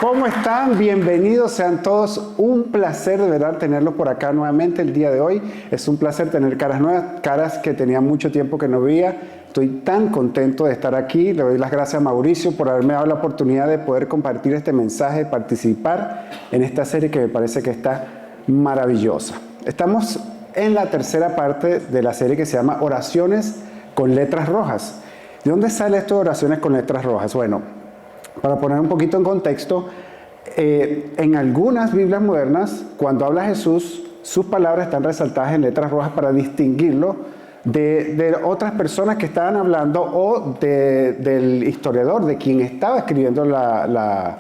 ¿Cómo están? Bienvenidos sean todos. Un placer de verdad tenerlos por acá nuevamente el día de hoy. Es un placer tener caras nuevas, caras que tenía mucho tiempo que no veía. Estoy tan contento de estar aquí. Le doy las gracias a Mauricio por haberme dado la oportunidad de poder compartir este mensaje, participar en esta serie que me parece que está maravillosa. Estamos en la tercera parte de la serie que se llama Oraciones con letras rojas. ¿De dónde sale esto de oraciones con letras rojas? Bueno, para poner un poquito en contexto, en algunas Biblias modernas, cuando habla Jesús, sus palabras están resaltadas en letras rojas para distinguirlo de otras personas que estaban hablando o del historiador, de quien estaba escribiendo la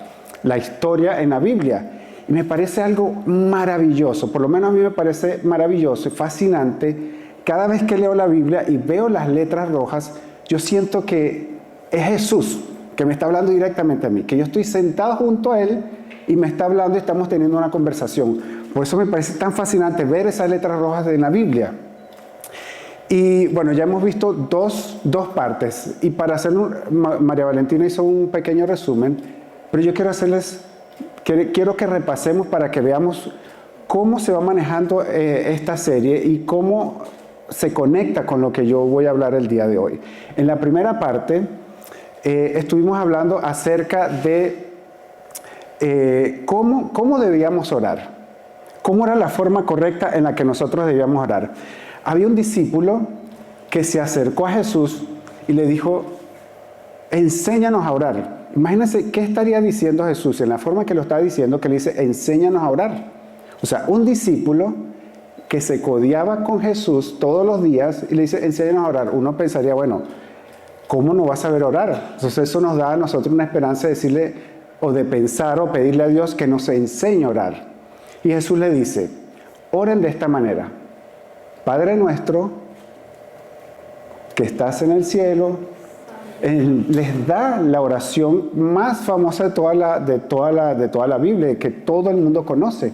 historia en la Biblia. Y me parece algo maravilloso, por lo menos a mí me parece maravilloso y fascinante. Cada vez que leo la Biblia y veo las letras rojas, yo siento que es Jesús que me está hablando directamente a mí, que yo estoy sentado junto a Él y me está hablando y estamos teniendo una conversación. Por eso me parece tan fascinante ver esas letras rojas en la Biblia. Y bueno, ya hemos visto dos partes. Y para hacerlo, María Valentina hizo un pequeño resumen, pero yo quiero que repasemos para que veamos cómo se va manejando esta serie y cómo se conecta con lo que yo voy a hablar el día de hoy. En la primera parte estuvimos hablando acerca de cómo debíamos orar, cómo era la forma correcta en la que nosotros debíamos orar. Había un discípulo que se acercó a Jesús y le dijo, enséñanos a orar. Imagínense qué estaría diciendo Jesús en la forma que lo estaba diciendo, que le dice, enséñanos a orar. O sea, un discípulo que se codeaba con Jesús todos los días y le dice, enséñanos a orar. Uno pensaría, bueno, ¿cómo no va a saber orar? Entonces eso nos da a nosotros una esperanza de decirle, o de pensar o pedirle a Dios que nos enseñe a orar. Y Jesús le dice, oren de esta manera. Padre nuestro, que estás en el cielo, les da la oración más famosa de toda la Biblia, que todo el mundo conoce.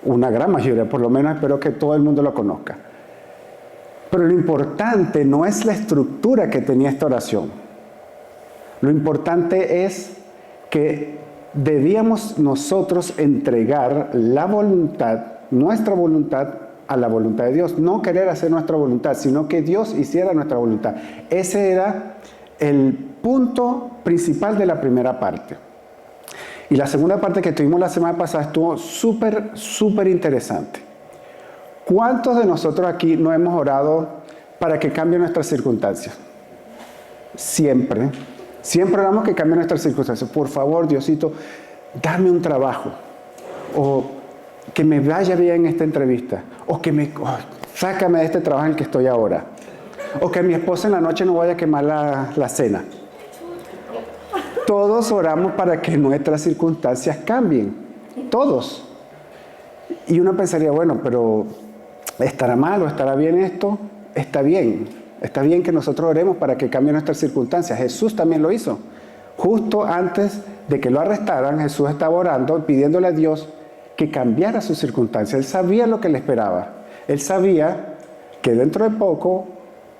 Una gran mayoría, por lo menos espero que todo el mundo lo conozca. Pero lo importante no es la estructura que tenía esta oración. Lo importante es que debíamos nosotros entregar la voluntad, nuestra voluntad, a la voluntad de Dios. No querer hacer nuestra voluntad, sino que Dios hiciera nuestra voluntad. Ese era el punto principal de la primera parte. Y la segunda parte que tuvimos la semana pasada estuvo súper interesante. ¿Cuántos de nosotros aquí no hemos orado para que cambien nuestras circunstancias? Siempre oramos que cambien nuestras circunstancias. Por favor, Diosito, dame un trabajo. O que me vaya bien en esta entrevista. O que sácame de este trabajo en el que estoy ahora. O que mi esposa en la noche no vaya a quemar la cena. Todos oramos para que nuestras circunstancias cambien. Todos. Y uno pensaría, bueno, pero ¿estará mal o estará bien esto? Está bien. Está bien que nosotros oremos para que cambien nuestras circunstancias. Jesús también lo hizo. Justo antes de que lo arrestaran, Jesús estaba orando, pidiéndole a Dios que cambiara sus circunstancias. Él sabía lo que le esperaba. Él sabía que dentro de poco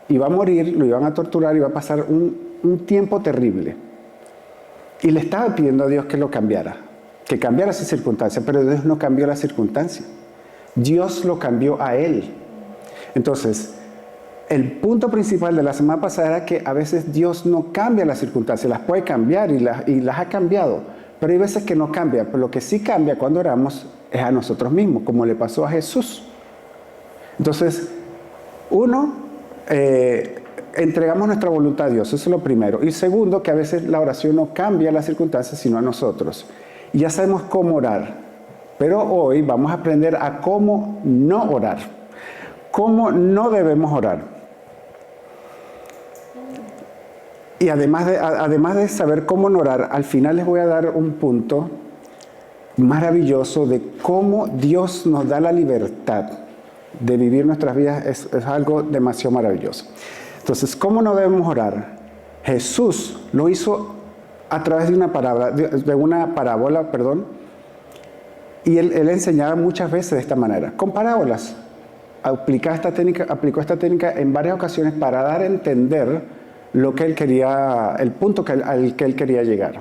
iba a morir, lo iban a torturar, iba a pasar un tiempo terrible. Y le estaba pidiendo a Dios que lo cambiara, que cambiara sus circunstancias, pero Dios no cambió la circunstancia. Dios lo cambió a Él. Entonces, el punto principal de la semana pasada era que a veces Dios no cambia las circunstancias, las puede cambiar y las ha cambiado, pero hay veces que no cambia. Pero lo que sí cambia cuando oramos es a nosotros mismos, como le pasó a Jesús. Entonces, entregamos nuestra voluntad a Dios, eso es lo primero. Y segundo, que a veces la oración no cambia las circunstancias, sino a nosotros. Y ya sabemos cómo orar, pero hoy vamos a aprender a cómo no orar, cómo no debemos orar. Y además de saber cómo no orar, al final les voy a dar un punto maravilloso de cómo Dios nos da la libertad de vivir nuestras vidas. Es algo demasiado maravilloso. Entonces, ¿cómo no debemos orar? Jesús lo hizo a través de una parábola, y él enseñaba muchas veces de esta manera, con parábolas. Aplicó esta técnica en varias ocasiones para dar a entender lo que él quería, el punto al que él quería llegar.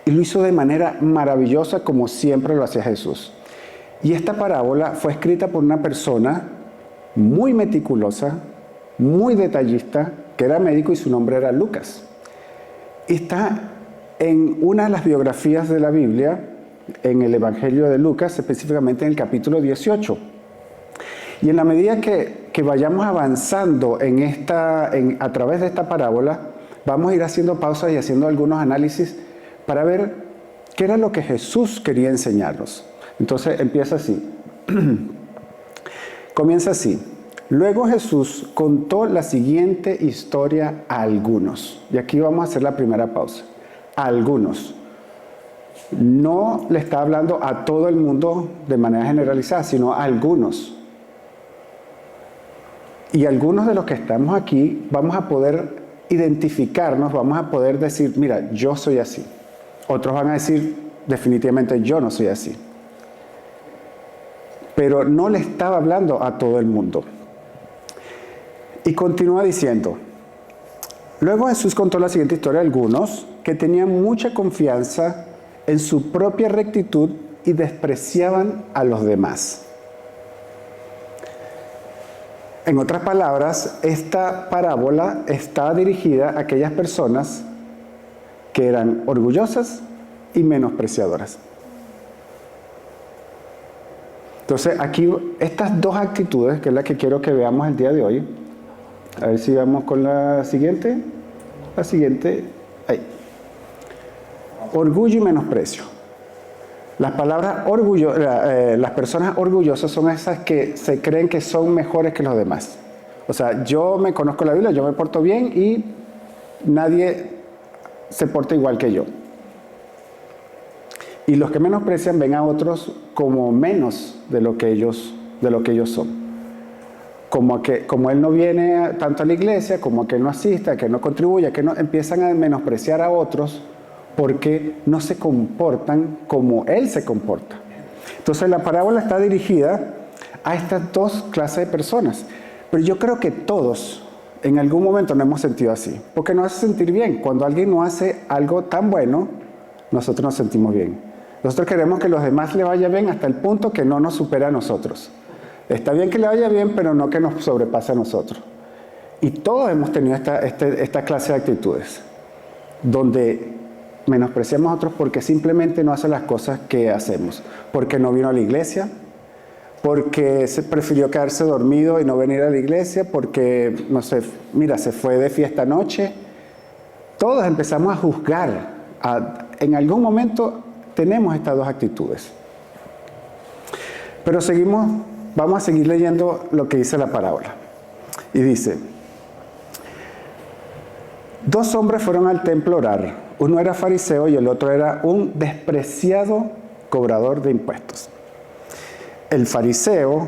y lo hizo de manera maravillosa como siempre lo hacía Jesús. Y esta parábola fue escrita por una persona muy meticulosa, muy detallista, que era médico y su nombre era Lucas. Está en una de las biografías de la Biblia, en el Evangelio de Lucas, específicamente en el capítulo 18. Y en la medida que vayamos avanzando a través de esta parábola, vamos a ir haciendo pausas y haciendo algunos análisis para ver qué era lo que Jesús quería enseñarnos. Entonces empieza así. Comienza así. Luego Jesús contó la siguiente historia a algunos. Y aquí vamos a hacer la primera pausa. A algunos. No le está hablando a todo el mundo de manera generalizada, sino a algunos. Y algunos de los que estamos aquí vamos a poder identificarnos, vamos a poder decir, mira, yo soy así. Otros van a decir, definitivamente yo no soy así. Pero no le estaba hablando a todo el mundo. Y continúa diciendo, luego Jesús contó la siguiente historia a algunos que tenían mucha confianza en su propia rectitud y despreciaban a los demás. En otras palabras, esta parábola está dirigida a aquellas personas que eran orgullosas y menospreciadoras. Entonces, aquí estas dos actitudes, que es la que quiero que veamos el día de hoy, a ver si vamos con la siguiente. La siguiente, ahí. Orgullo y menosprecio. Las personas orgullosas son esas que se creen que son mejores que los demás. O sea, yo me conozco la Biblia, yo me porto bien y nadie se porta igual que yo. Y los que menosprecian ven a otros como menos de lo que ellos son. Como él no viene tanto a la iglesia, como que él no asista, que no contribuye, que no, empiezan a menospreciar a otros porque no se comportan como él se comporta. Entonces la parábola está dirigida a estas dos clases de personas. Pero yo creo que todos en algún momento nos hemos sentido así, porque nos hace sentir bien. Cuando alguien no hace algo tan bueno, nosotros nos sentimos bien. Nosotros queremos que los demás le vaya bien hasta el punto que no nos supera a nosotros. Está bien que le vaya bien, pero no que nos sobrepase a nosotros. Y todos hemos tenido esta clase de actitudes, donde menospreciamos a otros porque simplemente no hacen las cosas que hacemos, porque no vino a la iglesia, porque se prefirió quedarse dormido y no venir a la iglesia, porque, no sé, mira, se fue de fiesta anoche. Todos empezamos a juzgar. En algún momento tenemos estas dos actitudes. Pero vamos a seguir leyendo lo que dice la parábola. Y dice, 2 hombres fueron al templo a orar. Uno era fariseo y el otro era un despreciado cobrador de impuestos. El fariseo,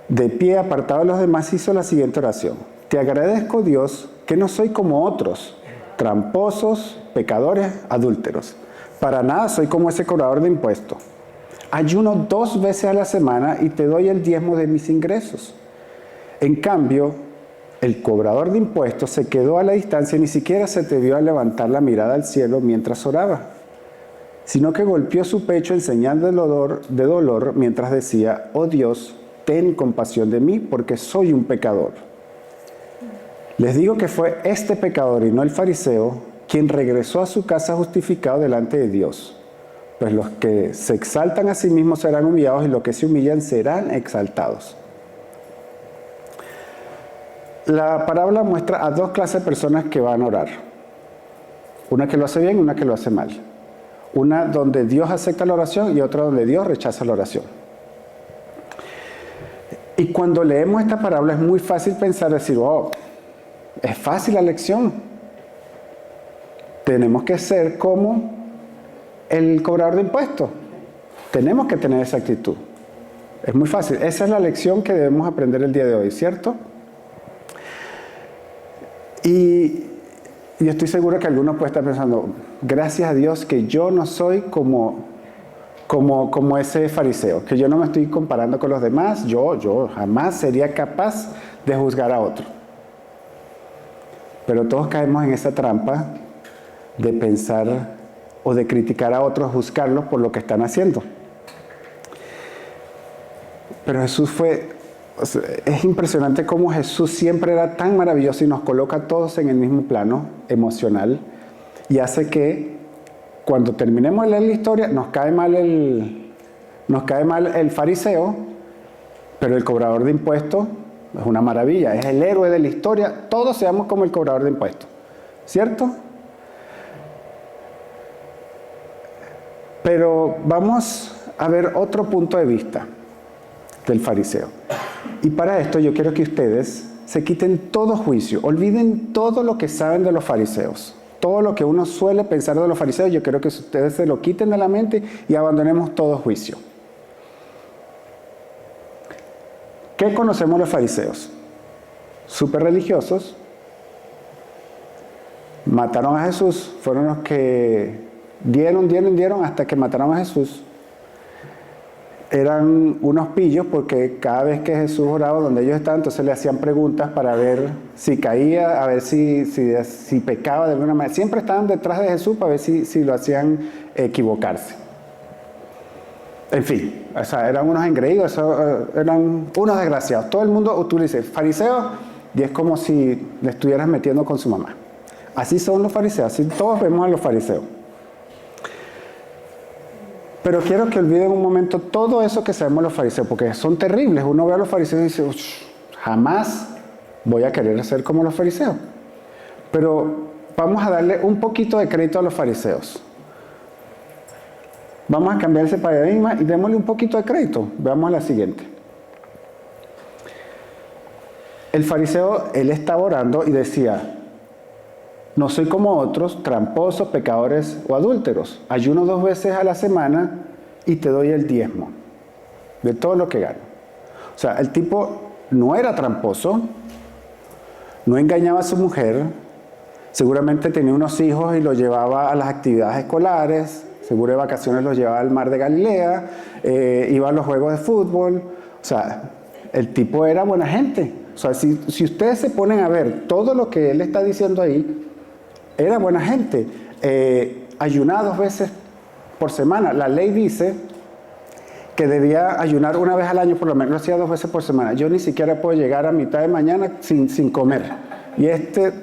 de pie apartado de los demás, hizo la siguiente oración. Te agradezco, Dios, que no soy como otros, tramposos, pecadores, adúlteros. Para nada soy como ese cobrador de impuestos. Ayuno 2 veces a la semana y te doy el diezmo de mis ingresos. En cambio, el cobrador de impuestos se quedó a la distancia y ni siquiera se atrevió a levantar la mirada al cielo mientras oraba, sino que golpeó su pecho en señal de dolor mientras decía, oh Dios, ten compasión de mí porque soy un pecador. Les digo que fue este pecador y no el fariseo quien regresó a su casa justificado delante de Dios. Pues los que se exaltan a sí mismos serán humillados y los que se humillan serán exaltados. La parábola muestra a 2 clases de personas que van a orar. Una que lo hace bien y una que lo hace mal. Una donde Dios acepta la oración y otra donde Dios rechaza la oración. Y cuando leemos esta parábola es muy fácil pensar, decir, oh, es fácil la lección. Tenemos que ser como el cobrador de impuestos. Tenemos que tener esa actitud. Es muy fácil. Esa es la lección que debemos aprender el día de hoy, ¿cierto? Y yo estoy seguro que algunos pueden estar pensando, gracias a Dios que yo no soy como ese fariseo, que yo no me estoy comparando con los demás, yo jamás sería capaz de juzgar a otro. Pero todos caemos en esa trampa de pensar, o de criticar a otros, juzgarlos por lo que están haciendo. Pero Jesús es impresionante cómo Jesús siempre era tan maravilloso y nos coloca a todos en el mismo plano emocional y hace que cuando terminemos de leer la historia nos cae mal el fariseo, pero el cobrador de impuestos es una maravilla, es el héroe de la historia. Todos seamos como el cobrador de impuestos, ¿cierto? Pero vamos a ver otro punto de vista del fariseo. Y para esto yo quiero que ustedes se quiten todo juicio, olviden todo lo que saben de los fariseos. Todo lo que uno suele pensar de los fariseos, yo quiero que ustedes se lo quiten de la mente y abandonemos todo juicio. ¿Qué conocemos los fariseos? Súper religiosos. Mataron a Jesús. Fueron los que dieron hasta que mataron a Jesús. Eran unos pillos porque cada vez que Jesús oraba donde ellos estaban, entonces le hacían preguntas para ver si caía, a ver si pecaba de alguna manera. Siempre estaban detrás de Jesús para ver si lo hacían equivocarse. En fin, o sea, eran unos engreídos, eran unos desgraciados. Todo el mundo, tú le dices, fariseo, y es como si le estuvieras metiendo con su mamá. Así son los fariseos, así todos vemos a los fariseos. Pero quiero que olviden un momento todo eso que sabemos los fariseos, porque son terribles. Uno ve a los fariseos y dice, jamás voy a querer ser como los fariseos. Pero vamos a darle un poquito de crédito a los fariseos. Vamos a cambiar ese paradigma y démosle un poquito de crédito. Veamos la siguiente. El fariseo, él estaba orando y decía, no soy como otros, tramposos, pecadores o adúlteros. Ayuno 2 veces a la semana y te doy el diezmo de todo lo que gano. O sea, el tipo no era tramposo, no engañaba a su mujer, seguramente tenía unos hijos y los llevaba a las actividades escolares, seguro de vacaciones los llevaba al mar de Galilea, iba a los juegos de fútbol. O sea, el tipo era buena gente. O sea, si ustedes se ponen a ver todo lo que él está diciendo ahí, era buena gente. Ayunaba 2 veces por semana. La ley dice que debía ayunar 1 vez al año, por lo menos lo hacía 2 veces por semana. Yo ni siquiera puedo llegar a mitad de mañana sin comer. Y este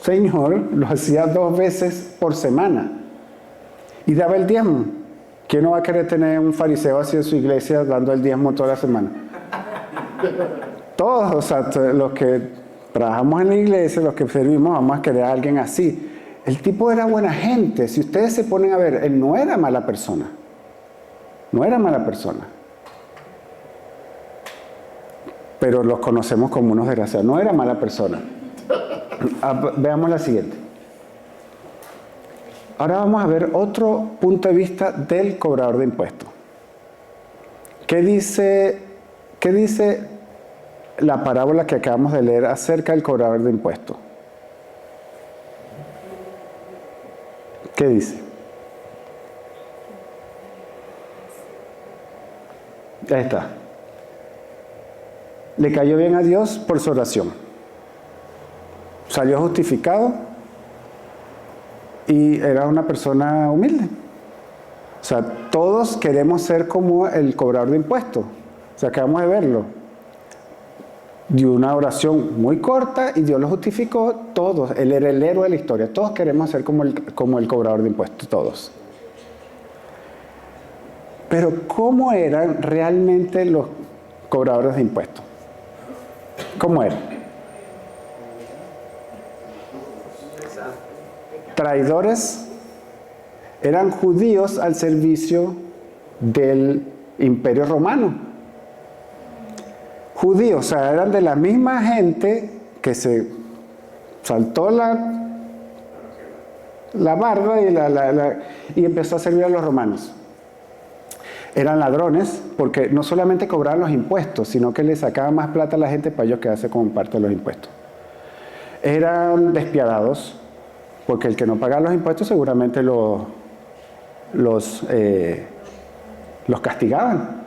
señor lo hacía 2 veces por semana. Y daba el diezmo. ¿Quién no va a querer tener un fariseo así en su iglesia dando el diezmo toda la semana? Todos, o sea, los que trabajamos en la iglesia, los que servimos, vamos a querer a alguien así. El tipo era buena gente. Si ustedes se ponen a ver, él no era mala persona. No era mala persona. Pero los conocemos como unos desgraciados. No era mala persona. Veamos la siguiente. Ahora vamos a ver otro punto de vista del cobrador de impuestos. ¿Qué dice la parábola que acabamos de leer acerca del cobrador de impuestos? ¿Qué dice? Ahí está. Le cayó bien a Dios por su oración. Salió justificado y era una persona humilde. O sea, todos queremos ser como el cobrador de impuestos. O sea, acabamos de verlo. Dio una oración muy corta y Dios lo justificó. Todos, él era el héroe de la historia. Todos queremos ser como el cobrador de impuestos, todos. Pero ¿cómo eran realmente los cobradores de impuestos? ¿Cómo eran? Traidores. Eran judíos al servicio del Imperio Romano. Judíos, o sea, eran de la misma gente que se saltó la barda y empezó a servir a los romanos. Eran ladrones porque no solamente cobraban los impuestos, sino que le sacaban más plata a la gente para ellos quedarse con parte de los impuestos. Eran despiadados porque el que no pagaba los impuestos seguramente los castigaban.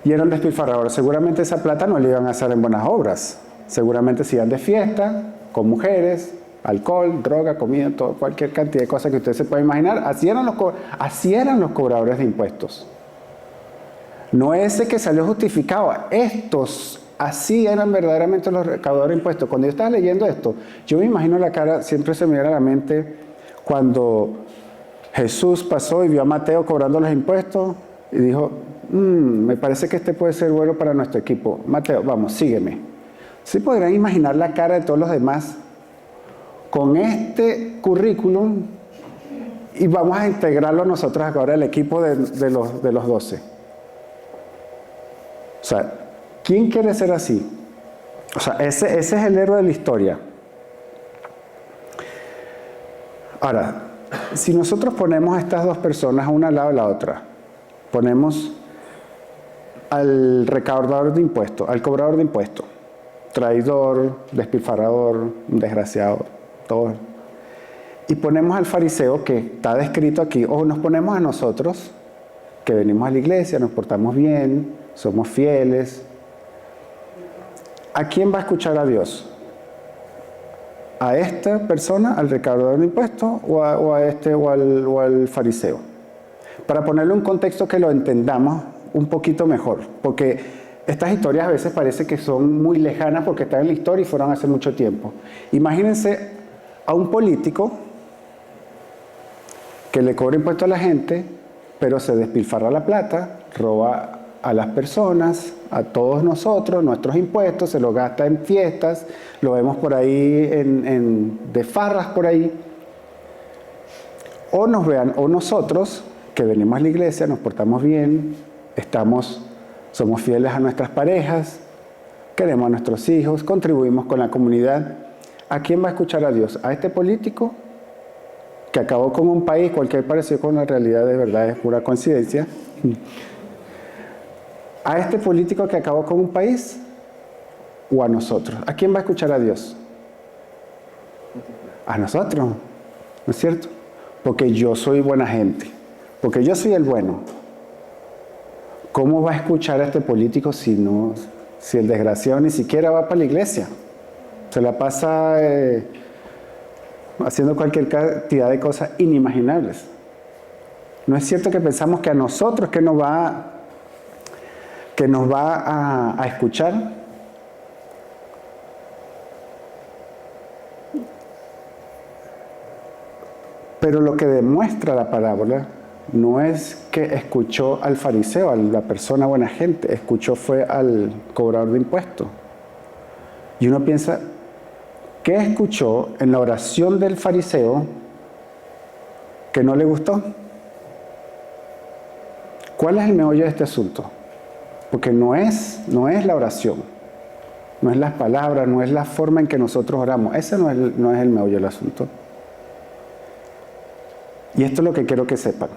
Y eran despilfarradores. Seguramente esa plata no le iban a hacer en buenas obras. Seguramente se iban de fiesta, con mujeres, Alcohol, droga, comida, todo, cualquier cantidad de cosas que usted se pueda imaginar. Así eran los cobradores de impuestos. No ese que salió justificado. Estos, así eran verdaderamente los recaudadores de impuestos. Cuando yo estaba leyendo esto, yo me imagino la cara, siempre se me viene a la mente cuando Jesús pasó y vio a Mateo cobrando los impuestos y dijo, me parece que este puede ser bueno para nuestro equipo. Mateo, vamos, sígueme. ¿Sí podrán imaginar la cara de todos los demás con este currículum y vamos a integrarlo nosotros ahora al equipo de los 12? O sea, ¿quién quiere ser así? O sea, ese es el héroe de la historia. Ahora, si nosotros ponemos a estas dos personas una al lado de la otra, ponemos al recaudador de impuestos, al cobrador de impuestos, traidor, despilfarrador, desgraciado, todo. Y ponemos al fariseo que está descrito aquí, o nos ponemos a nosotros, que venimos a la iglesia, nos portamos bien, somos fieles. ¿A quién va a escuchar a Dios? ¿A esta persona, al recaudador de impuestos, o al fariseo? Para ponerle un contexto que lo entendamos un poquito mejor, porque estas historias a veces parece que son muy lejanas porque están en la historia y fueron hace mucho tiempo. Imagínense a un político que le cobra impuestos a la gente, pero se despilfarra la plata, roba a las personas, a todos nosotros, nuestros impuestos, se los gasta en fiestas, lo vemos por ahí de farras por ahí. O nos vean, o nosotros, que venimos a la iglesia, nos portamos bien, somos fieles a nuestras parejas, queremos a nuestros hijos, contribuimos con la comunidad. ¿A quién va a escuchar a Dios? ¿A este político que acabó con un país? Cualquier parecido con la realidad de verdad es pura coincidencia. ¿A este político que acabó con un país? ¿O a nosotros? ¿A quién va a escuchar a Dios? A nosotros, ¿no es cierto? Porque yo soy buena gente, porque yo soy el bueno. ¿Cómo va a escuchar a este político si el desgraciado ni siquiera va para la iglesia? Se la pasa haciendo cualquier cantidad de cosas inimaginables. ¿No es cierto que pensamos que a nosotros que nos va a escuchar? Pero lo que demuestra la parábola no es que escuchó al fariseo, a la persona buena gente, fue al cobrador de impuestos. Y uno piensa, ¿qué escuchó en la oración del fariseo que no le gustó? ¿Cuál es el meollo de este asunto? Porque no es la oración, no es las palabras, no es la forma en que nosotros oramos. Ese no es el meollo del asunto. Y esto es lo que quiero que sepan.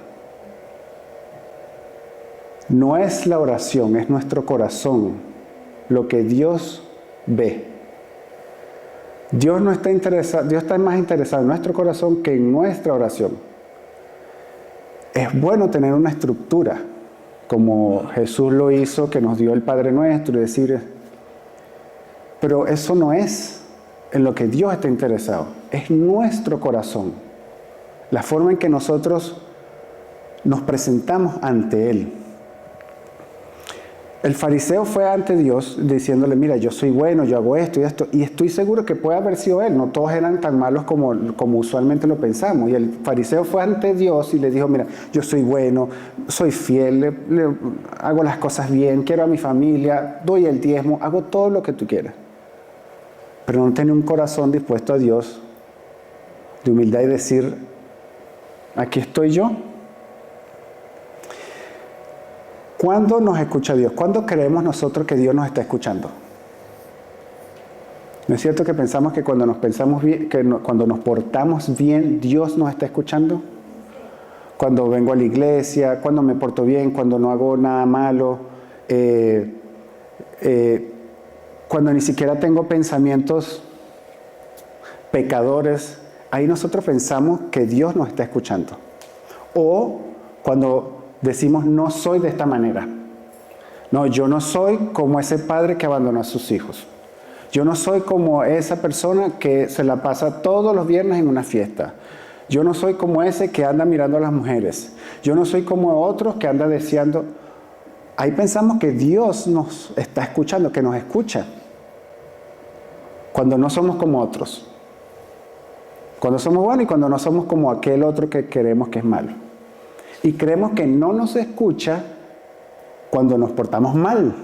No es la oración, es nuestro corazón lo que Dios ve. Dios está más interesado en nuestro corazón que en nuestra oración. Es bueno tener una estructura, como Jesús lo hizo, que nos dio el Padre Nuestro, y decir, pero eso no es en lo que Dios está interesado, es nuestro corazón, la forma en que nosotros nos presentamos ante Él. El fariseo fue ante Dios diciéndole, mira, yo soy bueno, yo hago esto y esto, y estoy seguro que puede haber sido él, no todos eran tan malos como usualmente lo pensamos. Y el fariseo fue ante Dios y le dijo, mira, yo soy bueno, soy fiel, hago las cosas bien, quiero a mi familia, doy el diezmo, hago todo lo que tú quieras. Pero no tenía un corazón dispuesto a Dios de humildad y decir, aquí estoy yo. ¿Cuándo nos escucha Dios? ¿Cuándo creemos nosotros que Dios nos está escuchando? ¿No es cierto que pensamos que cuando cuando nos portamos bien, Dios nos está escuchando? Cuando vengo a la iglesia, cuando me porto bien, cuando no hago nada malo, cuando ni siquiera tengo pensamientos pecadores, ahí nosotros pensamos que Dios nos está escuchando. O cuando decimos, no soy de esta manera. No, yo no soy como ese padre que abandonó a sus hijos. Yo no soy como esa persona que se la pasa todos los viernes en una fiesta. Yo no soy como ese que anda mirando a las mujeres. Yo no soy como otros que anda deseando. Ahí pensamos que Dios nos está escuchando, que nos escucha. Cuando no somos como otros. Cuando somos buenos y cuando no somos como aquel otro que queremos que es malo. Y creemos que no nos escucha cuando nos portamos mal.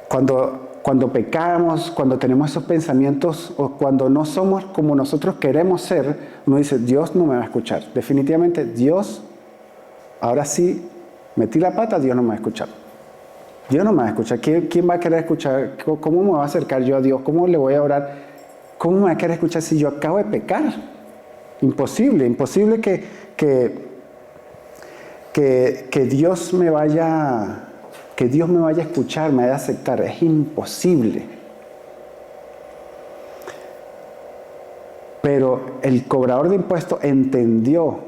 Cuando pecamos, cuando tenemos esos pensamientos o cuando no somos como nosotros queremos ser, uno dice, Dios no me va a escuchar. Definitivamente Dios, ahora sí, metí la pata, Dios no me va a escuchar. Dios no me va a escuchar. ¿Quién va a querer escuchar? ¿Cómo me va a acercar yo a Dios? ¿Cómo le voy a orar? ¿Cómo me va a querer escuchar si yo acabo de pecar? Imposible que Dios me vaya... Que Dios me vaya a escuchar, me vaya a aceptar. Es imposible. Pero el cobrador de impuestos entendió.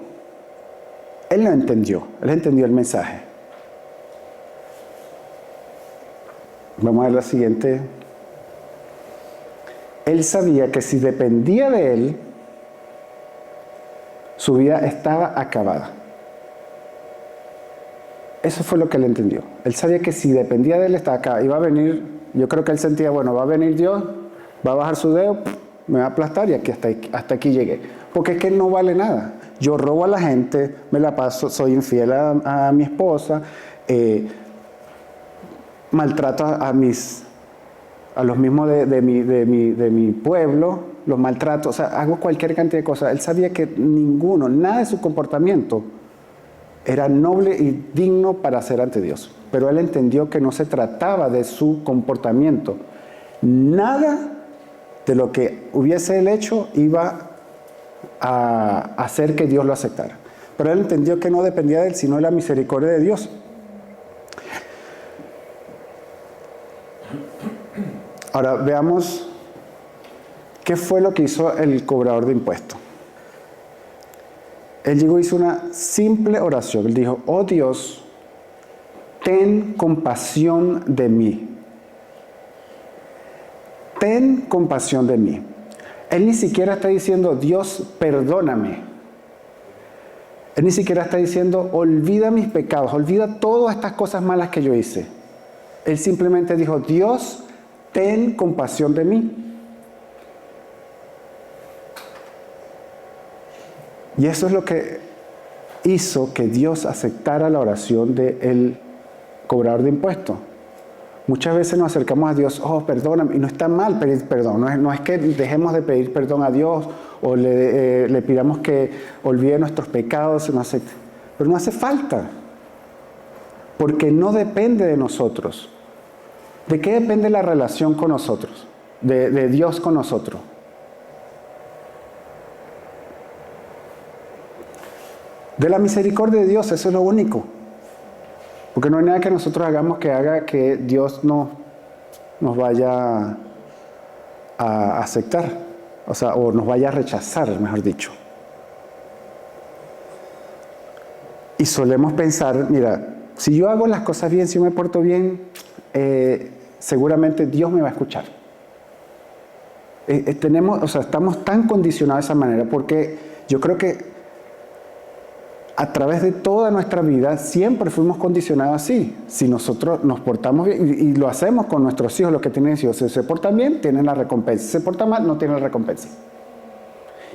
Él lo entendió. Él entendió el mensaje. Vamos a ver la siguiente. Él sabía que si dependía de él, su vida estaba acabada. Eso fue lo que él entendió. Él sabía que si dependía de él, estaba acá. Iba a venir, yo creo que él sentía, bueno, va a venir Dios, va a bajar su dedo, me va a aplastar y hasta aquí llegué. Porque es que no vale nada. Yo robo a la gente, me la paso, soy infiel a mi esposa, maltrato a los mismos de mi pueblo, los maltrato, o sea, hago cualquier cantidad de cosas. Él sabía que nada de su comportamiento era noble y digno para hacer ante Dios. Pero él entendió que no se trataba de su comportamiento. Nada de lo que hubiese él hecho iba a hacer que Dios lo aceptara. Pero él entendió que no dependía de él, sino de la misericordia de Dios. Ahora veamos qué fue lo que hizo el cobrador de impuestos. Él llegó y hizo una simple oración. Él dijo, oh Dios, ten compasión de mí. Ten compasión de mí. Él ni siquiera está diciendo, Dios, perdóname. Él ni siquiera está diciendo, olvida mis pecados, olvida todas estas cosas malas que yo hice. Él simplemente dijo, Dios, ten compasión de mí. Y eso es lo que hizo que Dios aceptara la oración del cobrador de impuestos. Muchas veces nos acercamos a Dios, oh, perdóname, y no está mal pedir perdón, no es que dejemos de pedir perdón a Dios o le pidamos que olvide nuestros pecados, no acepte. Pero no hace falta, porque no depende de nosotros. ¿De qué depende la relación con nosotros? De Dios con nosotros. De la misericordia de Dios, eso es lo único. Porque no hay nada que nosotros hagamos que haga que Dios no nos vaya a aceptar, o nos vaya a rechazar, mejor dicho. Y solemos pensar, mira, si yo hago las cosas bien, si yo me porto bien, seguramente Dios me va a escuchar. Estamos tan condicionados de esa manera, porque yo creo que a través de toda nuestra vida siempre fuimos condicionados así. Si nosotros nos portamos bien, y lo hacemos con nuestros hijos, los que tienen hijos, si se portan bien, tienen la recompensa. Si se portan mal, no tienen la recompensa.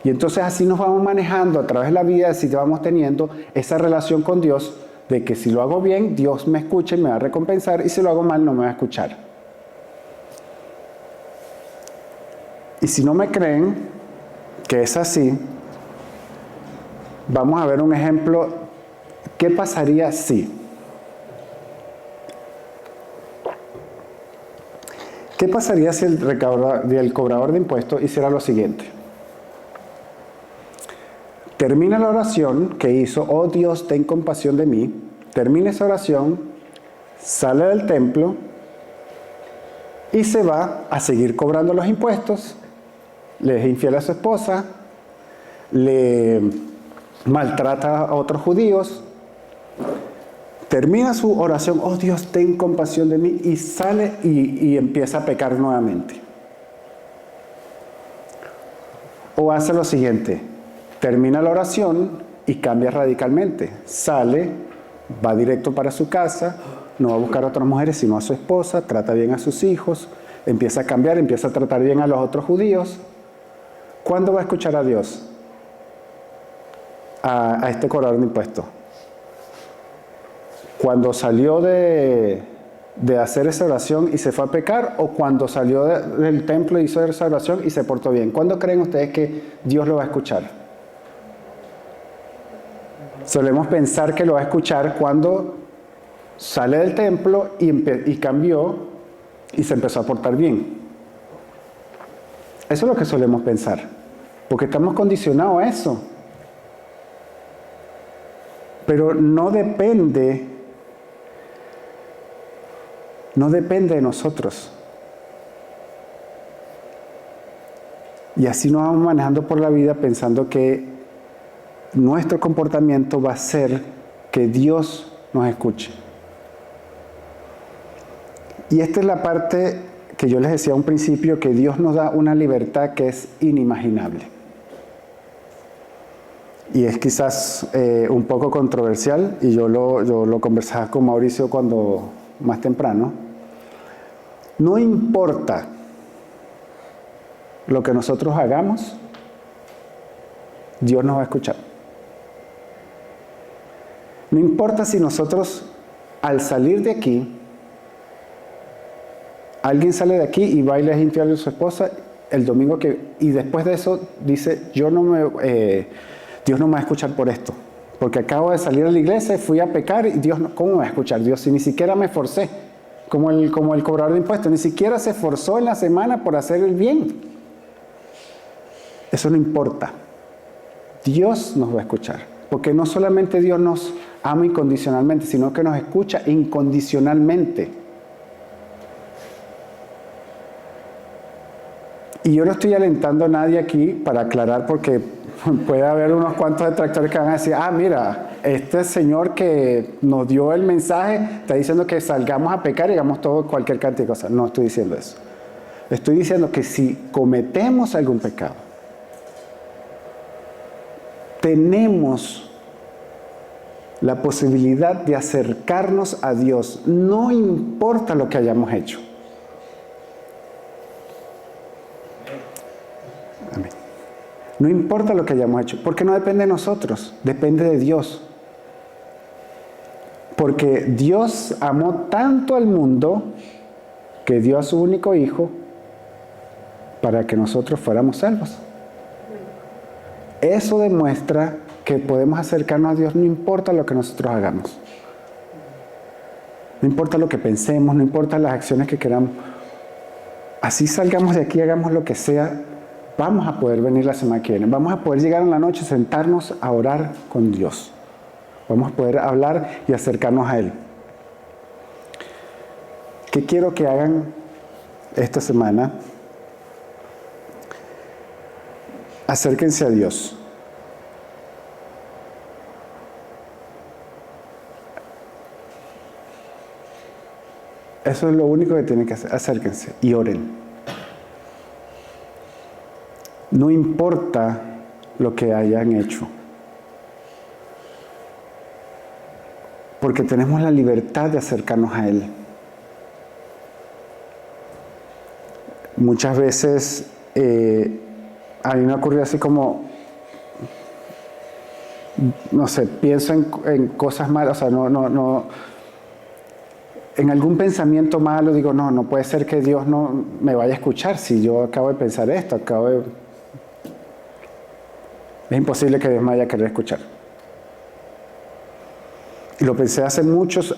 Y entonces así nos vamos manejando a través de la vida, si vamos teniendo esa relación con Dios, de que si lo hago bien, Dios me escucha y me va a recompensar, y si lo hago mal, no me va a escuchar. Y si no me creen que es así, vamos a ver un ejemplo. ¿Qué pasaría si? ¿Qué pasaría si el cobrador de impuestos hiciera lo siguiente? Termina la oración que hizo, oh Dios, ten compasión de mí. Termina esa oración, sale del templo y se va a seguir cobrando los impuestos. Le es infiel a su esposa, le maltrata a otros judíos, termina su oración, oh Dios, ten compasión de mí, y sale y empieza a pecar nuevamente. O hace lo siguiente, termina la oración y cambia radicalmente. Sale, va directo para su casa, no va a buscar a otras mujeres sino a su esposa, trata bien a sus hijos, empieza a cambiar, empieza a tratar bien a los otros judíos. ¿Cuándo va a escuchar a Dios? A este cobrador de impuestos. Cuando salió de hacer esa oración y se fue a pecar, o cuando salió del templo y hizo esa oración y se portó bien. ¿Cuándo creen ustedes que Dios lo va a escuchar? Solemos pensar que lo va a escuchar cuando sale del templo y cambió y se empezó a portar bien. Eso es lo que solemos pensar, porque estamos condicionados a eso. Pero no depende de nosotros. Y así nos vamos manejando por la vida pensando que nuestro comportamiento va a ser que Dios nos escuche. Y esta es la parte que yo les decía a un principio, que Dios nos da una libertad que es inimaginable. Y es quizás un poco controversial, y yo lo conversaba con Mauricio más temprano. No importa lo que nosotros hagamos, Dios nos va a escuchar. No importa si nosotros, al salir de aquí, alguien sale de aquí y va y le es infiel a su esposa el domingo y después de eso dice, Dios no me va a escuchar por esto, porque acabo de salir a la iglesia, fui a pecar y Dios, ¿cómo me va a escuchar Dios si ni siquiera me esforcé? Como el cobrador de impuestos, ni siquiera se esforzó en la semana por hacer el bien. Eso no importa. Dios nos va a escuchar, porque no solamente Dios nos ama incondicionalmente, sino que nos escucha incondicionalmente. Y yo no estoy alentando a nadie aquí para aclarar, porque puede haber unos cuantos detractores que van a decir, mira, este señor que nos dio el mensaje está diciendo que salgamos a pecar y hagamos cualquier cantidad de cosas. No estoy diciendo eso. Estoy diciendo que si cometemos algún pecado, tenemos la posibilidad de acercarnos a Dios, no importa lo que hayamos hecho. Amén. No importa lo que hayamos hecho, porque no depende de nosotros, depende de Dios. Porque Dios amó tanto al mundo que dio a su único Hijo para que nosotros fuéramos salvos. Eso demuestra que podemos acercarnos a Dios no importa lo que nosotros hagamos. No importa lo que pensemos, no importa las acciones que queramos. Así salgamos de aquí, hagamos lo que sea, vamos a poder venir la semana que viene. Vamos a poder llegar en la noche, sentarnos a orar con Dios. Vamos a poder hablar y acercarnos a Él. ¿Qué quiero que hagan esta semana? Acérquense a Dios. Eso es lo único que tienen que hacer. Acérquense y oren. No importa lo que hayan hecho, porque tenemos la libertad de acercarnos a Él. Muchas veces a mí me ocurrió así como, no sé, pienso en cosas malas, o sea, en algún pensamiento malo digo, no puede ser que Dios no me vaya a escuchar si yo acabo de pensar esto, es imposible que Dios me vaya a querer escuchar. Y lo pensé hace muchos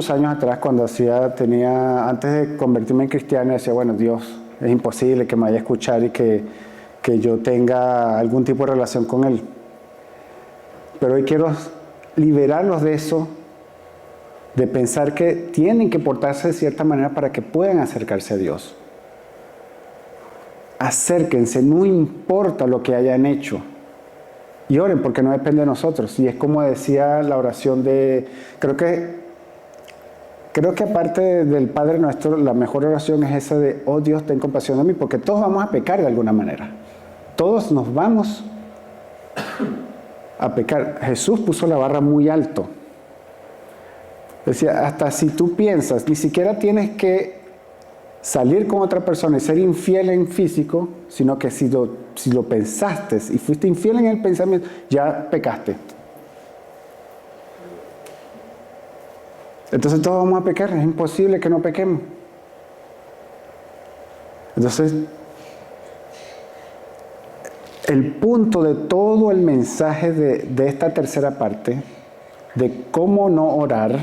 años atrás, cuando antes de convertirme en cristiano, decía, bueno, Dios, es imposible que me vaya a escuchar y que yo tenga algún tipo de relación con Él. Pero hoy quiero liberarlos de eso, de pensar que tienen que portarse de cierta manera para que puedan acercarse a Dios. Acérquense, no importa lo que hayan hecho. Y oren, porque no depende de nosotros. Y es como decía la oración creo que creo que aparte del Padre Nuestro, la mejor oración es esa de, oh Dios, ten compasión de mí, porque todos vamos a pecar de alguna manera. Todos nos vamos a pecar. Jesús puso la barra muy alto. Decía, hasta si tú piensas, ni siquiera tienes que salir con otra persona y ser infiel en físico, sino que si lo pensaste y fuiste infiel en el pensamiento, ya pecaste. Entonces todos vamos a pecar, es imposible que no pequemos. Entonces, el punto de todo el mensaje de esta tercera parte, de cómo no orar,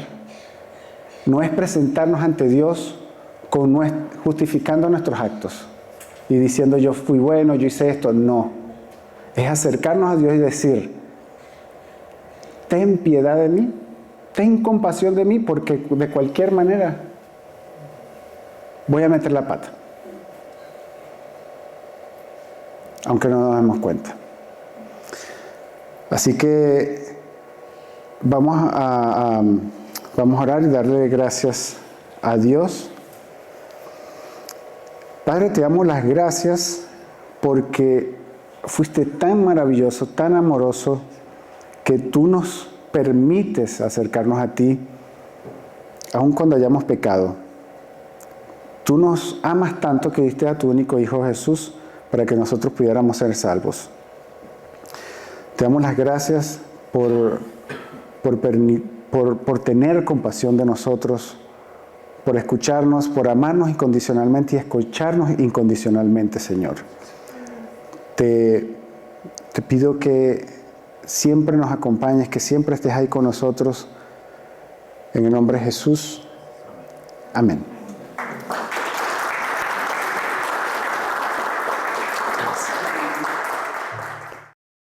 no es presentarnos ante Dios justificando nuestros actos y diciendo yo fui bueno, yo hice esto. No, es acercarnos a Dios y decir, ten piedad de mí, ten compasión de mí, porque de cualquier manera voy a meter la pata, aunque no nos demos cuenta. Así que vamos a orar y darle gracias a Dios. Padre, te damos las gracias porque fuiste tan maravilloso, tan amoroso, que tú nos permites acercarnos a ti, aun cuando hayamos pecado. Tú nos amas tanto que diste a tu único Hijo Jesús para que nosotros pudiéramos ser salvos. Te damos las gracias por tener compasión de nosotros, por escucharnos, por amarnos incondicionalmente y escucharnos incondicionalmente, Señor. Te pido que siempre nos acompañes, que siempre estés ahí con nosotros. En el nombre de Jesús. Amén.